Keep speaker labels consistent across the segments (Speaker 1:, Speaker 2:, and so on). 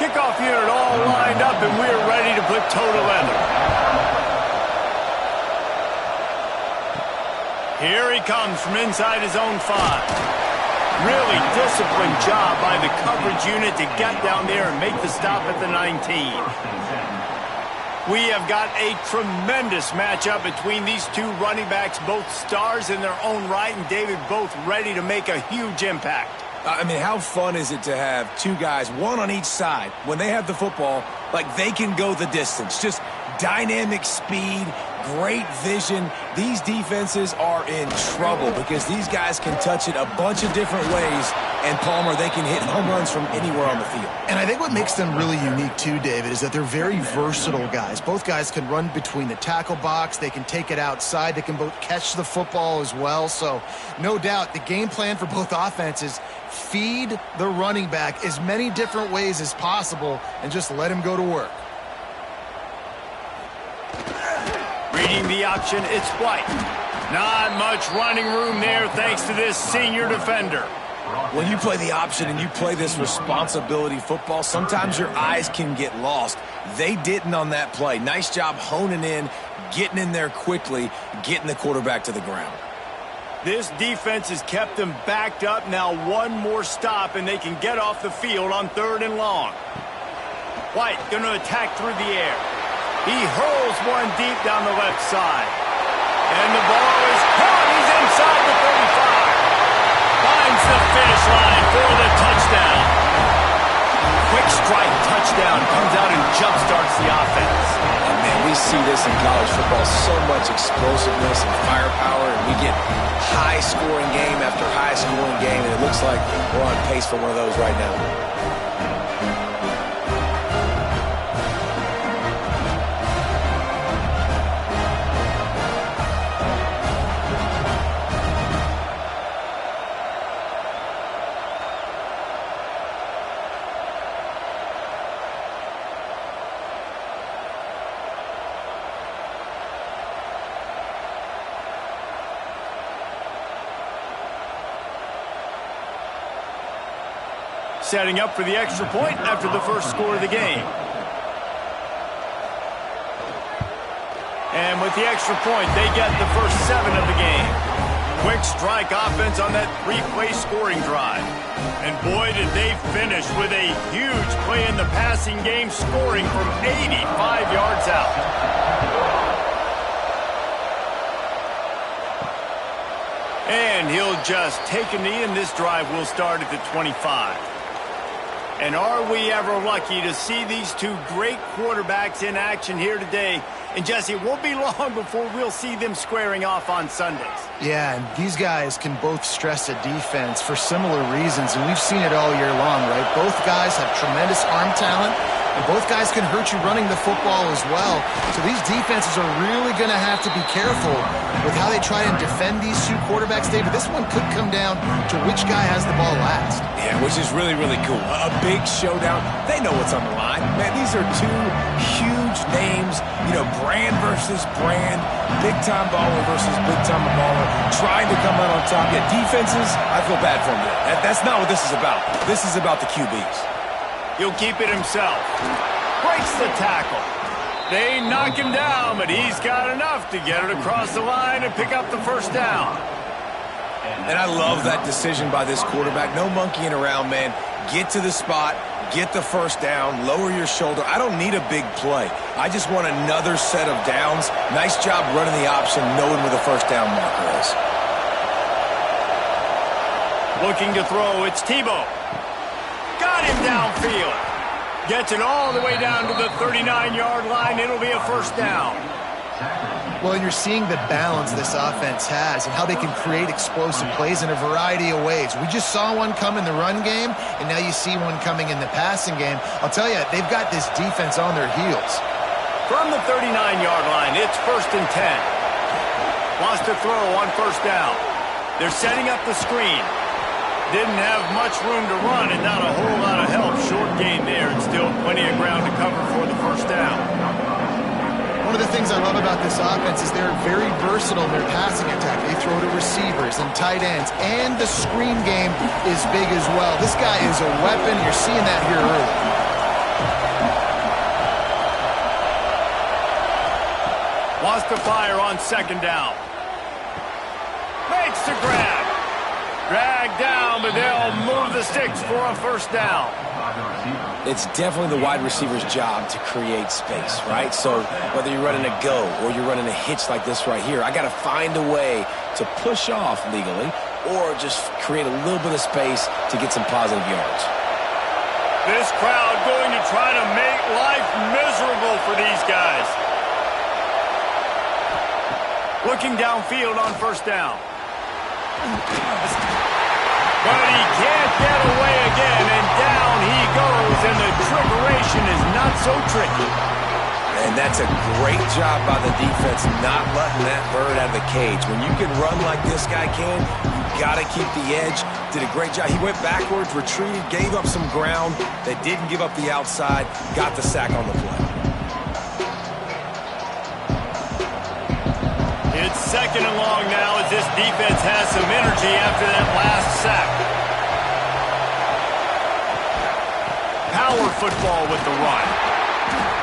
Speaker 1: Kickoff unit all lined up, and we're ready to put total ender. Here he comes from inside his own 5. Really disciplined job by the coverage unit to get down there and make the stop at the 19. We have got a tremendous matchup between these two running backs, both stars in their own right, and David, both ready to make a huge impact.
Speaker 2: I mean, how fun is it to have two guys, one on each side, when they have the football, like they can go the distance. Just dynamic speed, great vision. These defenses are in trouble because these guys can touch it a bunch of different ways, and Palmer, they can hit home runs from anywhere on the field.
Speaker 3: And I think what makes them really unique too, David, is that they're very versatile guys. Both guys can run between the tackle box. They can take it outside. They can both catch the football as well. So no doubt the game plan for both offenses, feed the running back as many different ways as possible and just let him go to work.
Speaker 1: Reading the option, it's White. Not much running room there thanks to this senior defender.
Speaker 2: When you play the option and you play this responsibility football, sometimes your eyes can get lost. They didn't on that play. Nice job honing in, getting in there quickly, getting the quarterback to the ground.
Speaker 1: This defense has kept them backed up. Now one more stop and they can get off the field on 3rd and long. White going to attack through the air. He hurls one deep down the left side. And the ball is caught. He's inside the 35. Finds the finish line for the touchdown. Quick strike touchdown. Comes out and jump-starts the offense.
Speaker 2: And man, we see this in college football. So much explosiveness and firepower. And we get high-scoring game after high-scoring game. And it looks like we're on pace for one of those right now.
Speaker 1: Setting up for the extra point after the first score of the game. And with the extra point, they get the first 7 of the game. Quick strike offense on that 3-play scoring drive. And boy, did they finish with a huge play in the passing game, scoring from 85 yards out. And he'll just take a knee, and this drive will start at the 25. And are we ever lucky to see these two great quarterbacks in action here today? And, Jesse, it won't be long before we'll see them squaring off on Sundays.
Speaker 3: Yeah, and these guys can both stress a defense for similar reasons, and we've seen it all year long, right? Both guys have tremendous arm talent, and both guys can hurt you running the football as well. So these defenses are really going to have to be careful with how they try and defend these two quarterbacks, David. This one could come down to which guy has the ball last.
Speaker 2: Yeah, which is really, really cool. A big showdown. They know what's on the line. Man, these are two huge names, you know, brand versus brand, big-time baller versus big-time baller, trying to come out on top. Yeah, defenses, I feel bad for them. That's not what this is about. This is about the QBs.
Speaker 1: He'll keep it himself. Breaks the tackle. They knock him down, but he's got enough to get it across the line and pick up the first down.
Speaker 2: And I love that decision by this quarterback. No monkeying around, man. Get to the spot, get the first down, lower your shoulder. I don't need a big play. I just want another set of downs. Nice job running the option, knowing where the first down marker is.
Speaker 1: Looking to throw, it's Tebow. Got him downfield. Gets it all the way down to the 39-yard line. It'll be a first down.
Speaker 3: Well, and you're seeing the balance this offense has and how they can create explosive plays in a variety of ways. We just saw one come in the run game, and now you see one coming in the passing game. I'll tell you, they've got this defense on their heels.
Speaker 1: From the 39-yard line, it's 1st and 10. Wants to throw on first down. They're setting up the screen. Didn't have much room to run and not a whole lot of help. Short gain there and still plenty of ground to cover for the first down.
Speaker 3: One of the things I love about this offense is they're very versatile in their passing attack. They throw to receivers and tight ends, and the screen game is big as well. This guy is a weapon. You're seeing that here early.
Speaker 1: Wants to fire on second down. Makes the grab. Dragged down, but they'll move the sticks for a first down.
Speaker 2: It's definitely the wide receiver's job to create space, right? So whether you're running a go or you're running a hitch like this right here, I got to find a way to push off legally or just create a little bit of space to get some positive yards.
Speaker 1: This crowd going to try to make life miserable for these guys. Looking downfield on first down. But he can't get away again, and down he goes, and the trickeration is not so tricky.
Speaker 2: And that's a great job by the defense, not letting that bird out of the cage. When you can run like this guy can, you got to keep the edge. Did a great job. He went backwards, retreated, gave up some ground. They didn't give up the outside, got the sack on the play.
Speaker 1: It's 2nd and long now as this defense has some energy after that last sack. Power football with the run.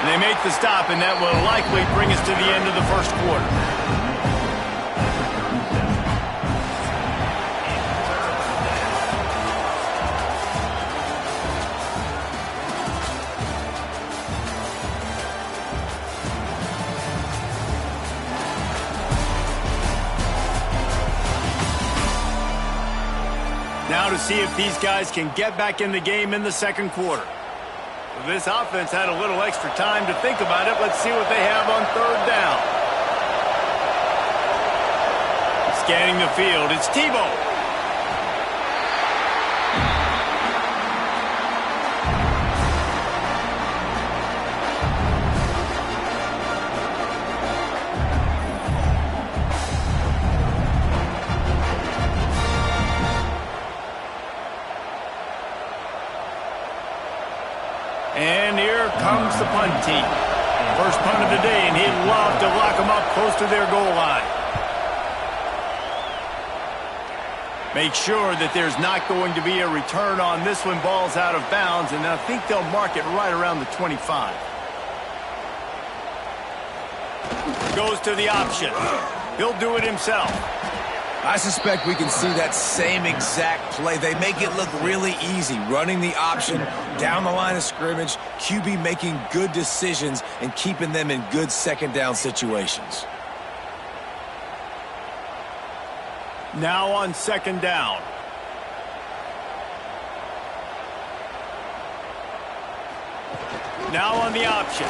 Speaker 1: And they make the stop, and that will likely bring us to the end of the first quarter. Now to see if these guys can get back in the game in the second quarter. This offense had a little extra time to think about it. Let's see what they have on third down. Scanning the field, it's Tebow. And here comes the punt team. First punt of the day, and he'd love to lock them up close to their goal line. Make sure that there's not going to be a return on this one. Ball's out of bounds, and I think they'll mark it right around the 25. Goes to the option. He'll do it himself.
Speaker 2: I suspect we can see that same exact play. They make it look really easy, running the option down the line of scrimmage, QB making good decisions and keeping them in good second down situations.
Speaker 1: Now on second down. Now on the option.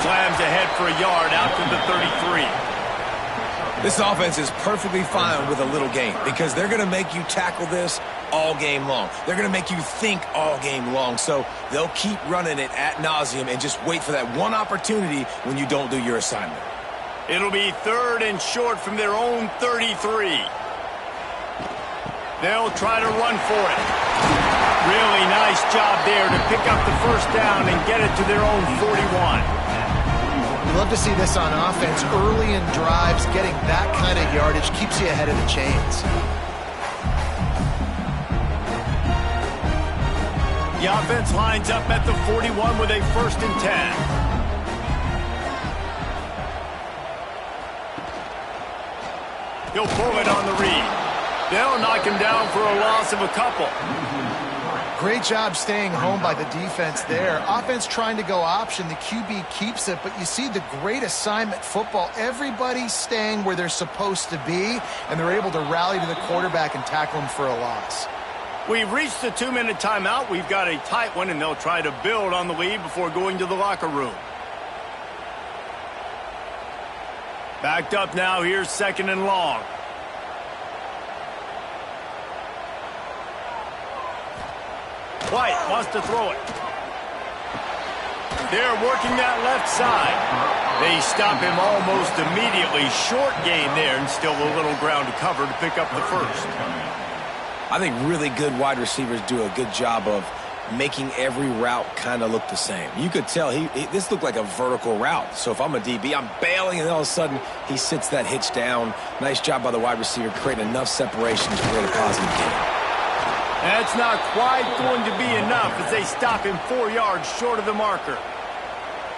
Speaker 1: Slams ahead for a yard out to the 33.
Speaker 2: This offense is perfectly fine with a little gain because they're going to make you tackle this all game long. They're going to make you think all game long. So they'll keep running it ad nauseum and just wait for that one opportunity when you don't do your assignment.
Speaker 1: It'll be 3rd and short from their own 33. They'll try to run for it. Really nice job there to pick up the first down and get it to their own 41.
Speaker 3: You love to see this on offense. Early in drives, getting that kind of yardage keeps you ahead of the chains.
Speaker 1: The offense lines up at the 41 with a 1st and 10. He'll pull it on the read. They'll knock him down for a loss of a couple.
Speaker 3: Great job staying home by the defense there. Offense trying to go option. The QB keeps it, but you see the great assignment football. Everybody's staying where they're supposed to be, and they're able to rally to the quarterback and tackle him for a loss.
Speaker 1: We've reached the 2-minute timeout. We've got a tight one, and they'll try to build on the lead before going to the locker room. Backed up now. Here's 2nd and long. White wants to throw it. They're working that left side. They stop him almost immediately. Short gain there and still a little ground to cover to pick up the first.
Speaker 2: I think really good wide receivers do a good job of making every route kind of look the same. You could tell this looked like a vertical route. So if I'm a DB, I'm bailing, and then all of a sudden he sits that hitch down. Nice job by the wide receiver creating enough separation to create a positive gain.
Speaker 1: That's not quite going to be enough as they stop him 4 yards short of the marker.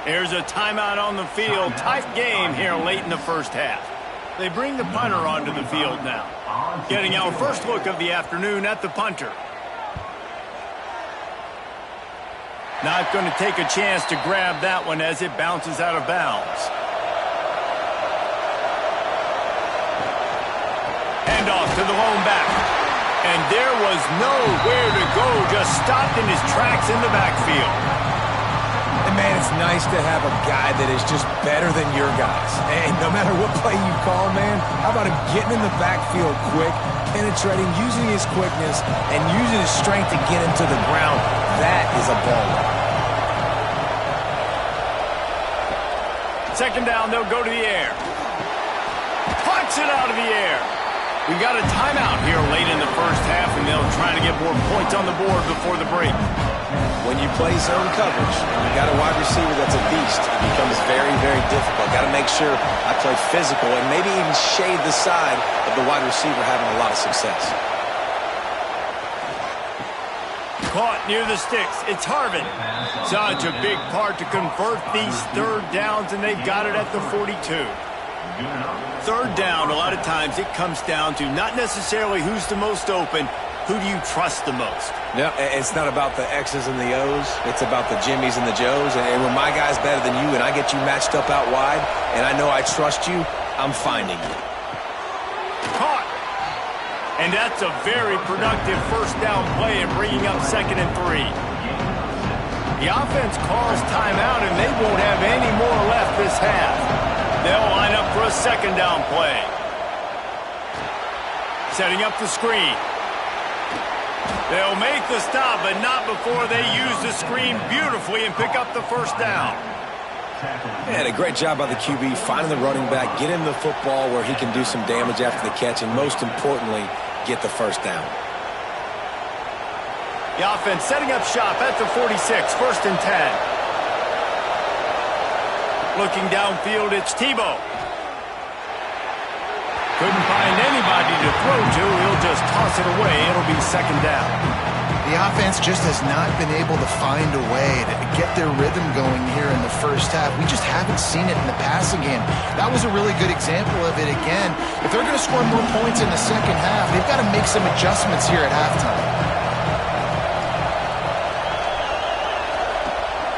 Speaker 1: There's a timeout on the field. Tight game here late in the first half. They bring the punter onto the field now. Getting our first look of the afternoon at the punter. Not going to take a chance to grab that one as it bounces out of bounds. Handoff to the lone back. And there was nowhere to go, just stopped in his tracks in the backfield.
Speaker 2: And, man, it's nice to have a guy that is just better than your guys. And no matter what play you call, man, how about him getting in the backfield quick, penetrating, using his quickness, and using his strength to get him to the ground. That is a baller.
Speaker 1: 2nd down, they'll go to the air. Punts it out of the air. We got a timeout here late in the first half, and they'll try to get more points on the board before the break.
Speaker 2: When you play zone coverage, you got a wide receiver that's a beast. It becomes very, very difficult. Got to make sure I play physical and maybe even shade the side of the wide receiver having a lot of success.
Speaker 1: Caught near the sticks. It's Harvin. Such a big part to convert these 3rd downs, and they've got it at the 42. 3rd down, a lot of times it comes down to not necessarily who's the most open, who do you trust the most?
Speaker 2: Yeah, it's not about the X's and the O's. It's about the Jimmys and the Joes. And when my guy's better than you and I get you matched up out wide and I know I trust you, I'm finding you.
Speaker 1: Caught. And that's a very productive 1st down play and bringing up 2nd and 3. The offense calls timeout, and they won't have any more left this half. They'll line up for a 2nd down play. Setting up the screen. They'll make the stop, but not before they use the screen beautifully and pick up the 1st down.
Speaker 2: And a great job by the QB, finding the running back, get him the football where he can do some damage after the catch, and most importantly, get the 1st down.
Speaker 1: The offense setting up shop at the 46, 1st and 10. Looking downfield, it's Tebow. Couldn't find anybody to throw to. He'll just toss it away. It'll be second down.
Speaker 3: The offense just has not been able to find a way to get their rhythm going here in the first half. We just haven't seen it in the passing game. That was a really good example of it again. If they're going to score more points in the second half, they've got to make some adjustments here at halftime.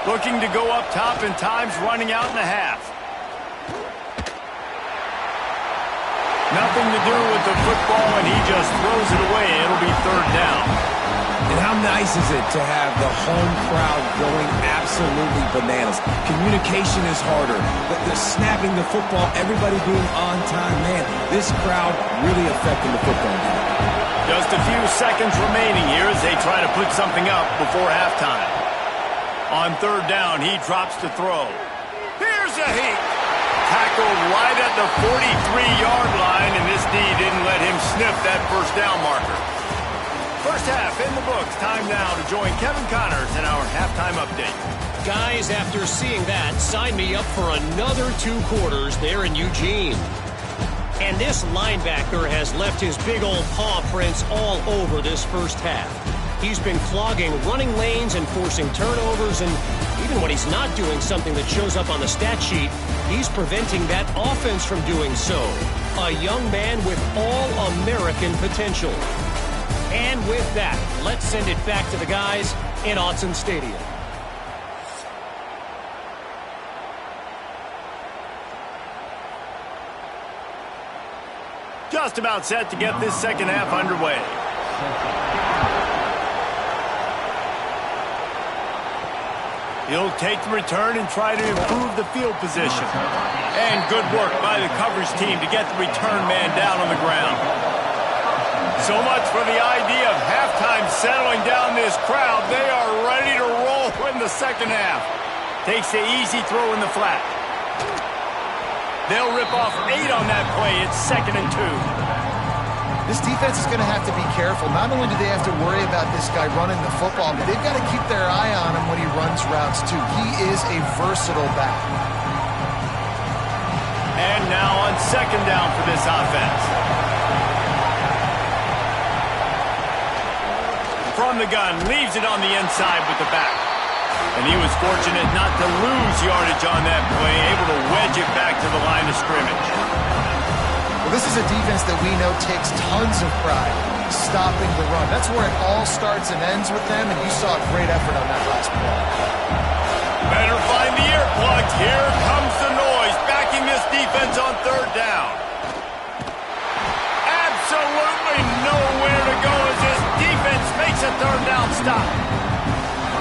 Speaker 1: Looking to go up top, and time's running out in the half. Nothing to do with the football, and he just throws it away. It'll be third down.
Speaker 2: And how nice is it to have the home crowd going absolutely bananas? Communication is harder. The snapping the football, everybody being on time. Man, this crowd really affecting the football game.
Speaker 1: Just a few seconds remaining here as they try to put something up before halftime. On third down, he drops to throw. Here's a heat. Tackled right at the 43-yard line, and this D didn't let him sniff that first down marker. First half in the books. Time now to join Kevin Connors in our halftime update.
Speaker 4: Guys, after seeing that, sign me up for another 2 quarters there in Eugene. And this linebacker has left his big old paw prints all over this first half. He's been clogging running lanes and forcing turnovers, and even when he's not doing something that shows up on the stat sheet, he's preventing that offense from doing so. A young man with all-American potential. And with that, let's send it back to the guys in Autzen Stadium.
Speaker 1: Just about set to get this second half underway. He'll take the return and try to improve the field position. And good work by the coverage team to get the return man down on the ground. So much for the idea of halftime settling down this crowd. They are ready to roll in the second half. Takes the easy throw in the flat. They'll rip off 8 on that play. It's 2nd and 2.
Speaker 3: This defense is going to have to be careful. Not only do they have to worry about this guy running the football, but they've got to keep their eye on him when he runs routes too. He is a versatile back.
Speaker 1: And now on second down for this offense. From the gun, leaves it on the inside with the back. And he was fortunate not to lose yardage on that play, able to wedge it back to the line of scrimmage.
Speaker 3: Well, this is a defense that we know takes tons of pride stopping the run. That's where it all starts and ends with them, and you saw a great effort on that last play.
Speaker 1: Better find the earplugs. Here comes the noise, backing this defense on third down. Absolutely nowhere to go as this defense makes a third down stop.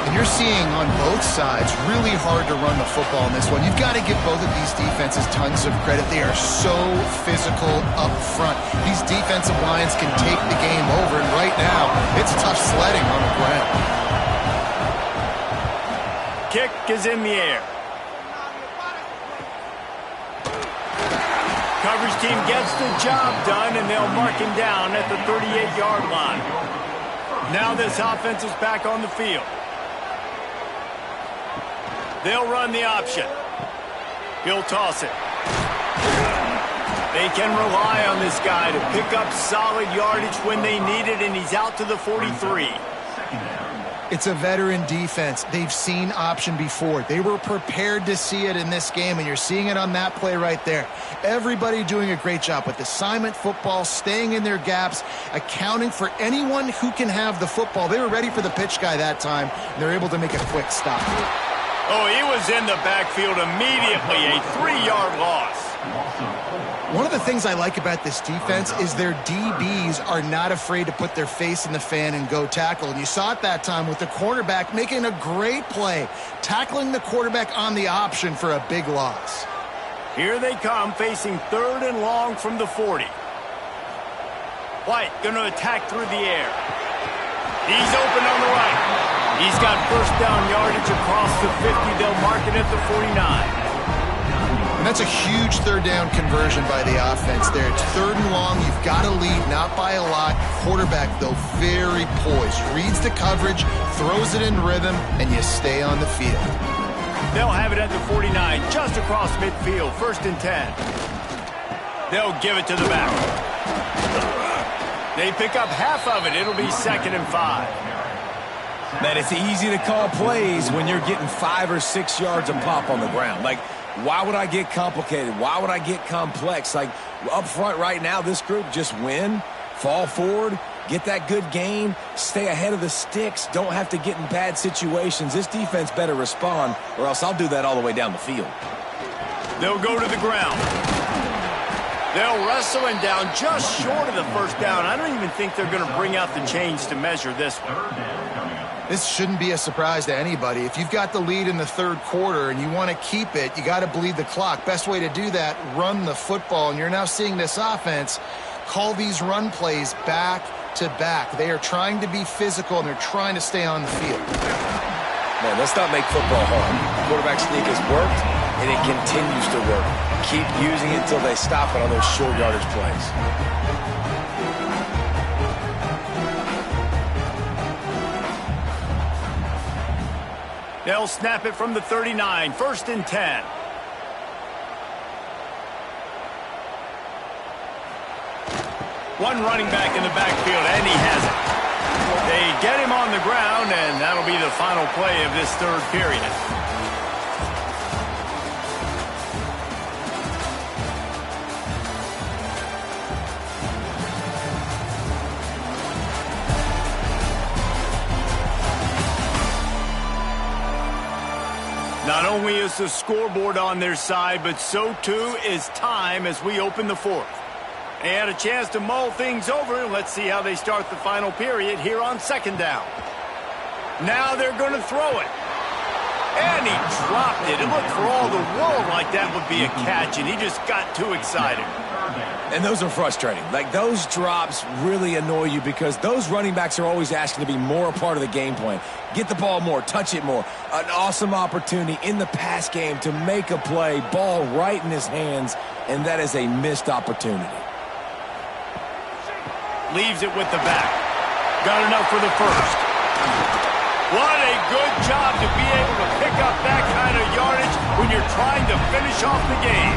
Speaker 3: And you're seeing on both sides really hard to run the football in this one. You've got to give both of these defenses tons of credit. They are so physical up front. These defensive lines can take the game over, and right now, it's tough sledding on the ground.
Speaker 1: Kick is in the air. Coverage team gets the job done, and they'll mark him down at the 38-yard line. Now this offense is back on the field. They'll run the option. He'll toss it. They can rely on this guy to pick up solid yardage when they need it, and he's out to the 43.
Speaker 3: It's a veteran defense. They've seen option before. They were prepared to see it in this game, and you're seeing it on that play right there. Everybody doing a great job with assignment football, staying in their gaps, accounting for anyone who can have the football. They were ready for the pitch guy that time, and they're able to make a quick stop.
Speaker 1: Oh, he was in the backfield immediately, a 3-yard loss.
Speaker 3: One of the things I like about this defense is their DBs are not afraid to put their face in the fan and go tackle. And you saw it that time with the quarterback making a great play, tackling the quarterback on the option for a big loss.
Speaker 1: Here they come, facing 3rd and long from the 40. White going to attack through the air. He's open on the right. He's got first down yardage across the 50. They'll mark it at the 49.
Speaker 3: And that's a huge third down conversion by the offense there. It's 3rd and long. You've got to lead, not by a lot. Quarterback, though, very poised. Reads the coverage, throws it in rhythm, and you stay on the field.
Speaker 1: They'll have it at the 49, just across midfield, 1st and 10. They'll give it to the back. They pick up half of it. It'll be 2nd and 5.
Speaker 2: Man, it's easy to call plays when you're getting 5 or 6 yards a pop on the ground. Like, why would I get complicated? Why would I get complex? Like, up front right now, this group just win, fall forward, get that good gain, stay ahead of the sticks, don't have to get in bad situations. This defense better respond, or else I'll do that all the way down the field.
Speaker 1: They'll go to the ground. They'll wrestle him down just short of the first down. I don't even think they're going to bring out the chains to measure this one.
Speaker 3: This shouldn't be a surprise to anybody. If you've got the lead in the third quarter and you want to keep it, you got to bleed the clock. Best way to do that, run the football. And you're now seeing this offense call these run plays back to back. They are trying to be physical, and they're trying to stay on the field.
Speaker 2: Man, let's not make football hard. Quarterback sneak has worked, and it continues to work. Keep using it until they stop it on those short yardage plays.
Speaker 1: They'll snap it from the 39, 1st and 10. One running back in the backfield, and he has it. They get him on the ground, and that'll be the final play of this third period. Not only is the scoreboard on their side, but so too is time as we open the fourth. They had a chance to mull things over. Let's see how they start the final period here on 2nd down. Now they're going to throw it. And he dropped it. It looked for all the world like that would be a catch, and he just got too excited.
Speaker 2: And those are frustrating. Like, those drops really annoy you because those running backs are always asking to be more a part of the game plan. Get the ball more, touch it more. An awesome opportunity in the pass game to make a play, ball right in his hands, and that is a missed opportunity.
Speaker 1: Leaves it with the back. Got enough for the first. What a good job to be able to pick up that kind of yardage when you're trying to finish off the game.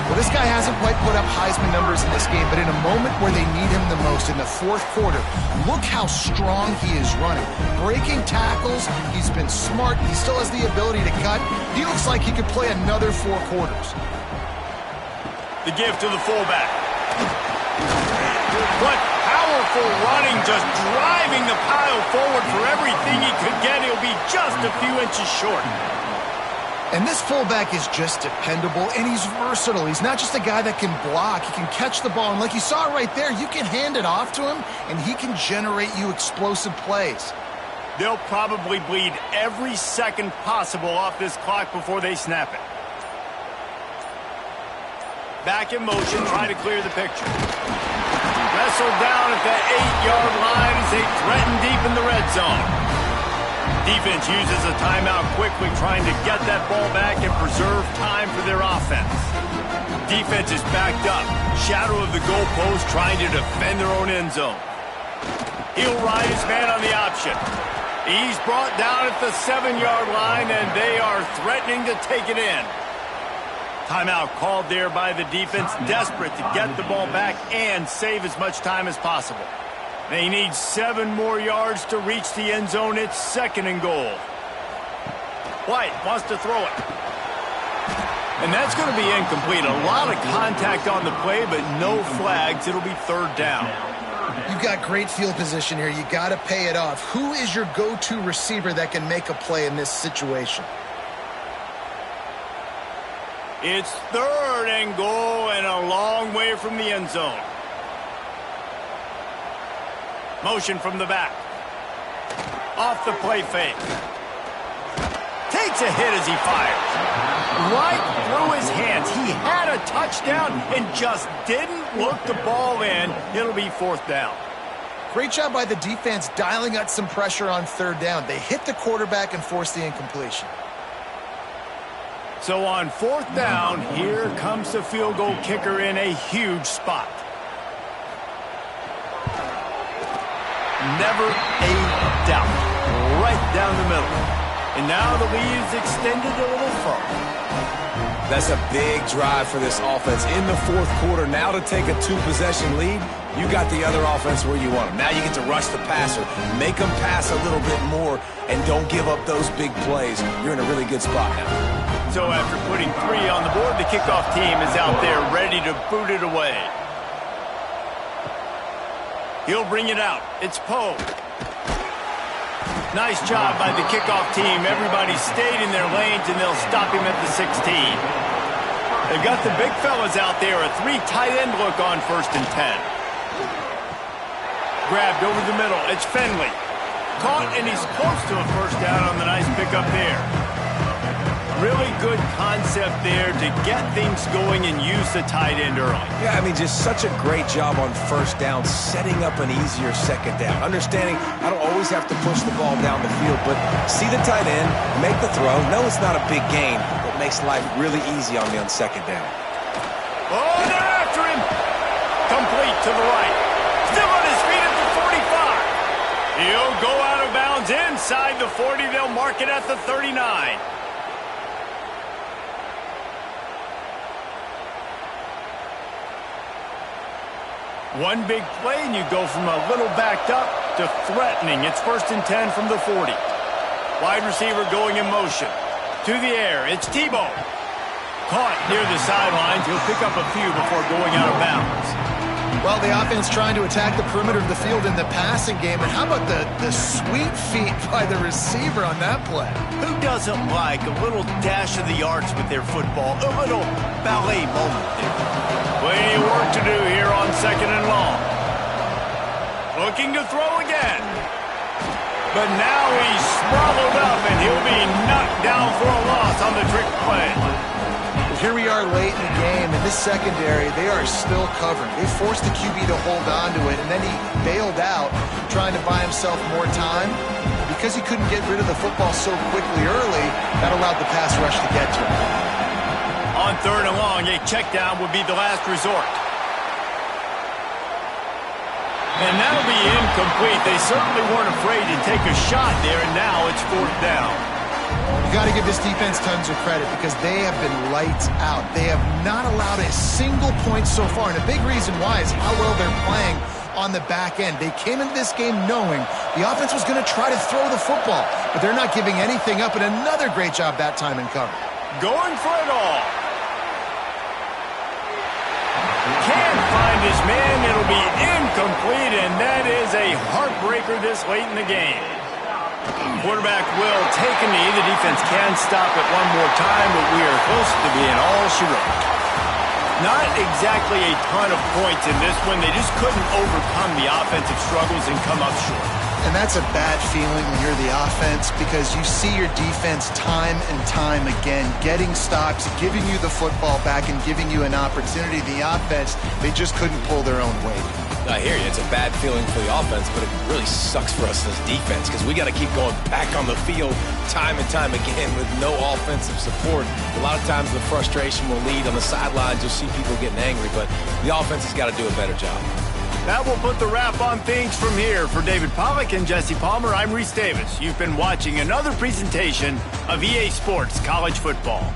Speaker 3: Well, this guy hasn't quite put up Heisman numbers in this game, but in a moment where they need him the most, in the fourth quarter, look how strong he is running. Breaking tackles, he's been smart, he still has the ability to cut. He looks like he could play another 4 quarters.
Speaker 1: The give to the fullback. What powerful running, just driving the pile forward for everything he could get. He'll be just a few inches short.
Speaker 3: And this fullback is just dependable, and he's versatile. He's not just a guy that can block. He can catch the ball, and like you saw right there, you can hand it off to him, and he can generate you explosive plays.
Speaker 1: They'll probably bleed every second possible off this clock before they snap it. Back in motion, try to clear the picture. Wrestled down at the 8-yard line as they threaten deep in the red zone. Defense uses a timeout quickly, trying to get that ball back and preserve time for their offense. Defense is backed up. Shadow of the goalpost, trying to defend their own end zone. He'll ride his man on the option. He's brought down at the 7-yard line, and they are threatening to take it in. Timeout called there by the defense, desperate to get the ball back and save as much time as possible. They need 7 more yards to reach the end zone. It's 2nd and goal. White wants to throw it. And that's going to be incomplete. A lot of contact on the play, but no flags. It'll be 3rd down.
Speaker 3: You've got great field position here. You got to pay it off. Who is your go-to receiver that can make a play in this situation?
Speaker 1: It's 3rd and goal and a long way from the end zone. Motion from the back. Off the play fake. Takes a hit as he fires. Right through his hands. He had a touchdown and just didn't look the ball in. It'll be 4th down.
Speaker 3: Great job by the defense dialing up some pressure on 3rd down. They hit the quarterback and forced the incompletion.
Speaker 1: So on 4th down, here comes the field goal kicker in a huge spot. Never a doubt. Right down the middle. And now the lead is extended a little further.
Speaker 2: That's a big drive for this offense in the fourth quarter. Now to take a 2-possession lead, you got the other offense where you want them. Now you get to rush the passer, make them pass a little bit more, and don't give up those big plays. You're in a really good spot now.
Speaker 1: So after putting 3 on the board, the kickoff team is out there ready to boot it away. He'll bring it out. It's Poe. Nice job by the kickoff team. Everybody stayed in their lanes, and they'll stop him at the 16. They've got the big fellas out there. A 3 tight end look on 1st and 10. Grabbed over the middle. It's Finley. Caught, and he's close to a first down on the nice pickup there. Really good concept there to get things going and use the tight end early.
Speaker 2: Yeah, I mean, just such a great job on first down, setting up an easier second down. Understanding I don't always have to push the ball down the field, but see the tight end, make the throw. No, it's not a big gain, but makes life really easy on me on second down.
Speaker 1: Oh, they're after him. Complete to the right. Still on his feet at the 45. He'll go out of bounds inside the 40. They'll mark it at the 39. One big play, and you go from a little backed up to threatening. It's 1st and 10 from the 40. Wide receiver going in motion. To the air, it's Tebow. Caught near the sidelines. He'll pick up a few before going out of bounds.
Speaker 3: Well, the offense trying to attack the perimeter of the field in the passing game. And how about the sweet feet by the receiver on that play?
Speaker 1: Who doesn't like a little dash of the arts with their football? A little ballet moment there. Plenty of work to do here on 2nd and long. Looking to throw again. But now he's swallowed up, and he'll be knocked down for a loss on the trick play.
Speaker 3: Here we are late in the game. In this secondary, they are still covering. They forced the QB to hold on to it, and then he bailed out, trying to buy himself more time. Because he couldn't get rid of the football so quickly early, that allowed the pass rush to get to him.
Speaker 1: On 3rd and long, a check down would be the last resort. And that'll be incomplete. They certainly weren't afraid to take a shot there, and now it's 4th down.
Speaker 3: You got to give this defense tons of credit because they have been lights out. They have not allowed a single point so far, and a big reason why is how well they're playing on the back end. They came into this game knowing the offense was going to try to throw the football, but they're not giving anything up, and another great job that time in cover.
Speaker 1: Going for it all. Can't find his man. It'll be incomplete, and that is a heartbreaker this late in the game. Quarterback will take a knee. The defense can stop it one more time, but we are close to being all she wrote. Not exactly a ton of points in this one. They just couldn't overcome the offensive struggles and come up short.
Speaker 3: And that's a bad feeling when you're the offense because you see your defense time and time again getting stops, giving you the football back and giving you an opportunity. The offense, they just couldn't pull their own weight.
Speaker 2: I hear you. It's a bad feeling for the offense, but it really sucks for us as defense because we got to keep going back on the field time and time again with no offensive support. A lot of times the frustration will lead on the sidelines. You'll see people getting angry, but the offense has got to do a better job.
Speaker 1: That will put the wrap on things from here. For David Pollack and Jesse Palmer, I'm Reese Davis. You've been watching another presentation of EA Sports College Football.